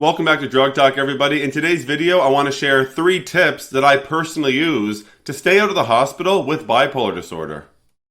Welcome back to Drug Talk, everybody. In today's video, I want to share 3 tips that I personally use to stay out of the hospital with bipolar disorder.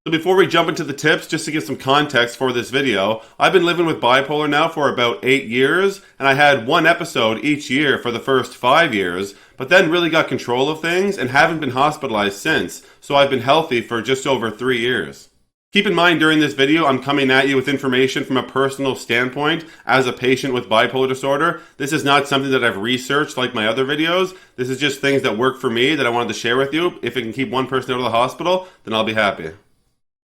So before we jump into the tips, just to give some context for this video, I've been living with bipolar now for about 8 years, and I had 1 episode each year for the first 5 years, but then really got control of things and haven't been hospitalized since, so I've been healthy for just over 3 years. Keep in mind during this video, I'm coming at you with information from a personal standpoint as a patient with bipolar disorder. This is not something that I've researched like my other videos. This is just things that work for me that I wanted to share with you. If it can keep one person out of the hospital, then I'll be happy.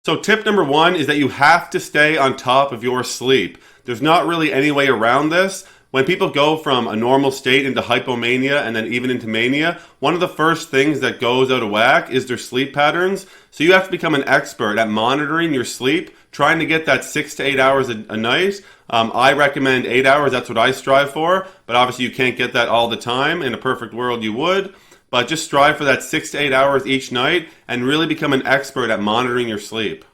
So tip number 1 is that you have to stay on top of your sleep. There's not really any way around this. When people go from a normal state into hypomania and then even into mania, one of the first things that goes out of whack is their sleep patterns. So you have to become an expert at monitoring your sleep, trying to get that 6 to 8 hours a night. I recommend 8 hours. That's what I strive for. But obviously you can't get that all the time. In a perfect world you would. But just strive for that 6 to 8 hours each night and really become an expert at monitoring your sleep.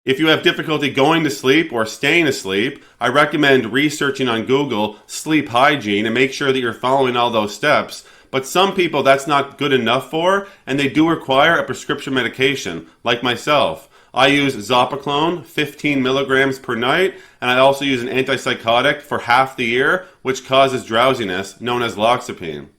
If you have difficulty going to sleep or staying asleep, I recommend researching on Google sleep hygiene and make sure that you're following all those steps. But some people that's not good enough for, and they do require a prescription medication, like myself. I use Zopiclone, 15 milligrams per night, and I also use an antipsychotic for half the year, which causes drowsiness, known as loxapine.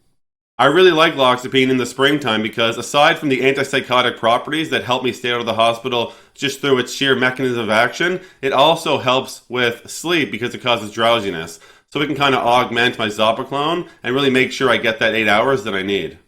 I really like loxapine in the springtime because aside from the antipsychotic properties that help me stay out of the hospital just through its sheer mechanism of action, it also helps with sleep because it causes drowsiness. So it can kind of augment my Zopiclone and really make sure I get that 8 hours that I need.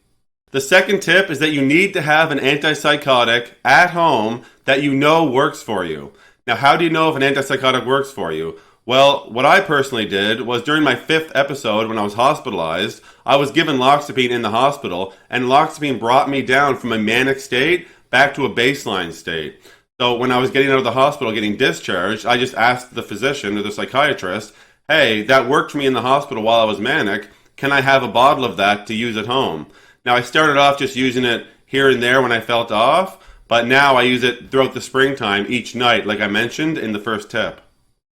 The second tip is that you need to have an antipsychotic at home that you know works for you. Now, how do you know if an antipsychotic works for you? Well, what I personally did was during my 5th episode when I was hospitalized, I was given loxapine in the hospital, and loxapine brought me down from a manic state back to a baseline state. So when I was getting out of the hospital, getting discharged, I just asked the physician or the psychiatrist, hey, that worked for me in the hospital while I was manic. Can I have a bottle of that to use at home? Now, I started off just using it here and there when I felt off, but now I use it throughout the springtime each night, like I mentioned in the first tip.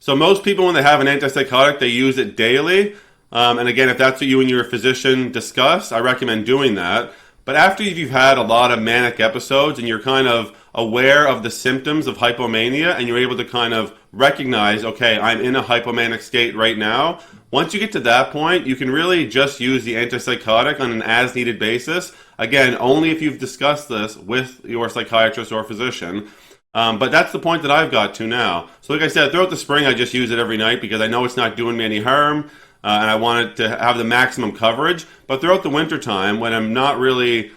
So most people, when they have an antipsychotic, they use it daily. And again, if that's what you and your physician discuss, I recommend doing that. But after you've had a lot of manic episodes and you're kind of aware of the symptoms of hypomania and you're able to kind of recognize, okay, I'm in a hypomanic state right now. Once you get to that point, you can really just use the antipsychotic on an as-needed basis. Again, only if you've discussed this with your psychiatrist or physician. But that's the point that I've got to now. So like I said, throughout the spring, I just use it every night because I know it's not doing me any harm, and I want it to have the maximum coverage. But throughout the winter time, when I'm not really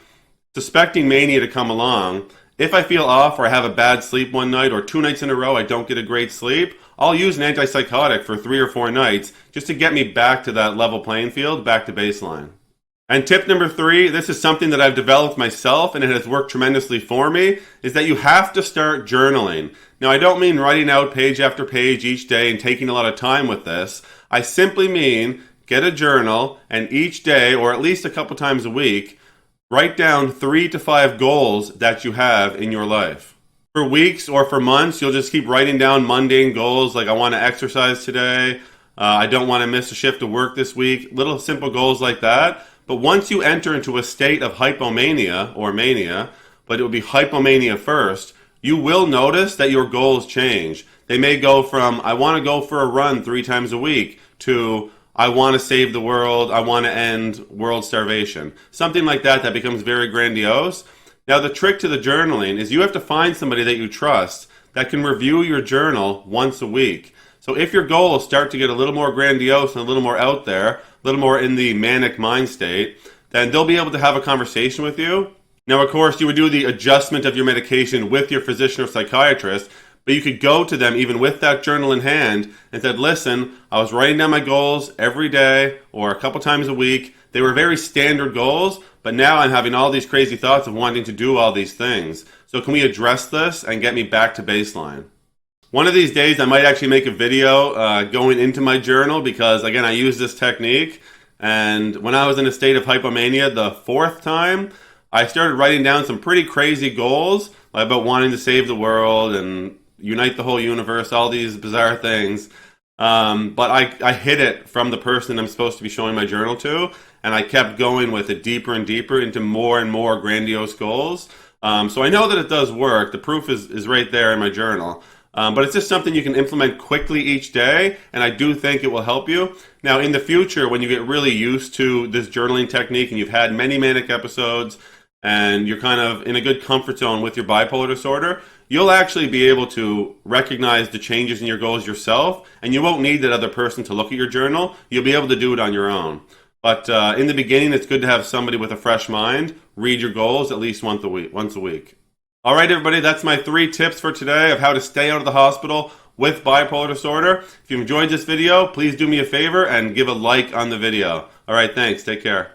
suspecting mania to come along, if I feel off or I have a bad sleep one night or 2 nights in a row I don't get a great sleep, I'll use an antipsychotic for 3 or 4 nights just to get me back to that level playing field, back to baseline. And tip number 3, this is something that I've developed myself and it has worked tremendously for me, is that you have to start journaling. Now, I don't mean writing out page after page each day and taking a lot of time with this. I simply mean get a journal and each day, or at least a couple times a week, write down 3 to 5 goals that you have in your life. For weeks or for months, you'll just keep writing down mundane goals like I want to exercise today, I don't want to miss a shift of work this week, little simple goals like that. But once you enter into a state of hypomania or mania, but it will be hypomania first, you will notice that your goals change. They may go from, I want to go for a run 3 times a week, to, I want to save the world, I want to end world starvation. Something like that that becomes very grandiose. Now the trick to the journaling is you have to find somebody that you trust that can review your journal once a week. So if your goals start to get a little more grandiose and a little more out there, a little more in the manic mind state, then they'll be able to have a conversation with you. Now, of course, you would do the adjustment of your medication with your physician or psychiatrist, but you could go to them even with that journal in hand and said, listen, I was writing down my goals every day or a couple times a week. They were very standard goals, but now I'm having all these crazy thoughts of wanting to do all these things. So can we address this and get me back to baseline? One of these days, I might actually make a video going into my journal because, again, I use this technique. And when I was in a state of hypomania the 4th time, I started writing down some pretty crazy goals about wanting to save the world and unite the whole universe, all these bizarre things. But I hid it from the person I'm supposed to be showing my journal to, and I kept going with it deeper and deeper into more and more grandiose goals. So I know that it does work. The proof is right there in my journal. But it's just something you can implement quickly each day, and I do think it will help you. Now, in the future, when you get really used to this journaling technique and you've had many manic episodes and you're kind of in a good comfort zone with your bipolar disorder, you'll actually be able to recognize the changes in your goals yourself, and you won't need that other person to look at your journal. You'll be able to do it on your own. But in the beginning, it's good to have somebody with a fresh mind read your goals at least once a week. All right, everybody, that's my 3 tips for today of how to stay out of the hospital with bipolar disorder. If you enjoyed this video, please do me a favor and give a like on the video. All right, thanks. Take care.